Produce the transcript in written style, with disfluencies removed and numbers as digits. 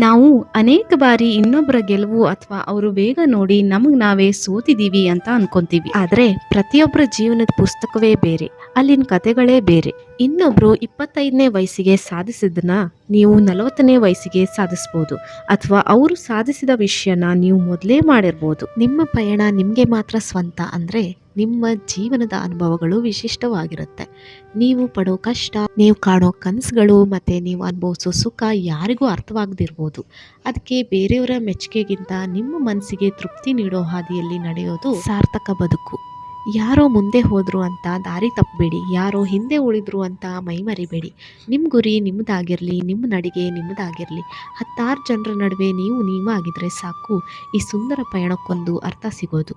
ನಾವು ಅನೇಕ ಬಾರಿ ಇನ್ನೊಬ್ಬರ ಗೆಲುವು ಅಥವಾ ಅವರು ಬೇಗ ನೋಡಿ ನಮಗ್ ನಾವೇ ಸೋತಿದೀವಿ ಅಂತ ಅನ್ಕೊಂತೀವಿ. ಆದ್ರೆ ಪ್ರತಿಯೊಬ್ಬರ ಜೀವನದ ಪುಸ್ತಕವೇ ಬೇರೆ, ಅಲ್ಲಿನ ಕತೆಗಳೇ ಬೇರೆ. ಇನ್ನೊಬ್ರು 25ನೇ ವಯಸ್ಸಿಗೆ ಸಾಧಿಸಿದ್ದನ್ನ ನೀವು 40ನೇ ವಯಸ್ಸಿಗೆ ಸಾಧಿಸ್ಬೋದು, ಅಥವಾ ಅವರು ಸಾಧಿಸಿದ ವಿಷಯನ ನೀವು ಮೊದಲೇ ಮಾಡಿರ್ಬೋದು. ನಿಮ್ಮ ಪಯಣ ನಿಮಗೆ ಮಾತ್ರ ಸ್ವಂತ ಅಂದ್ರೆ ನಿಮ್ಮ ಜೀವನದ ಅನುಭವಗಳು ವಿಶಿಷ್ಟವಾಗಿರುತ್ತೆ. ನೀವು ಪಡೋ ಕಷ್ಟ, ನೀವು ಕಾಣೋ ಕನಸುಗಳು ಮತ್ತೆ ನೀವು ಅನುಭವಿಸೋ ಸುಖ ಯಾರಿಗೂ ಅರ್ಥವಾಗದಿರ್ಬೋದು. ಅದಕ್ಕೆ ಬೇರೆಯವರ ಮೆಚ್ಚುಗೆಗಿಂತ ನಿಮ್ಮ ಮನಸ್ಸಿಗೆ ತೃಪ್ತಿ ನೀಡೋ ಹಾದಿಯಲ್ಲಿ ನಡೆಯೋದು ಸಾರ್ಥಕ ಬದುಕು. ಯಾರೋ ಮುಂದೆ ಹೋದ್ರು ಅಂತ ದಾರಿ ತಪ್ಪಬೇಡಿ, ಯಾರೋ ಹಿಂದೆ ಉಳಿದ್ರು ಅಂತ ಮೈ ಮರಿಬೇಡಿ. ನಿಮ್ಮ ಗುರಿ ನಿಮ್ಮದಾಗಿರಲಿ, ನಿಮ್ಮ ನಡಿಗೆ ನಿಮ್ಮದಾಗಿರಲಿ. 10 ಜನರ ನಡುವೆ ನೀವು ನೀವಾಗಿದ್ರೆ ಸಾಕು, ಈ ಸುಂದರ ಪಯಣಕ್ಕೊಂದು ಅರ್ಥ ಸಿಗೋದು.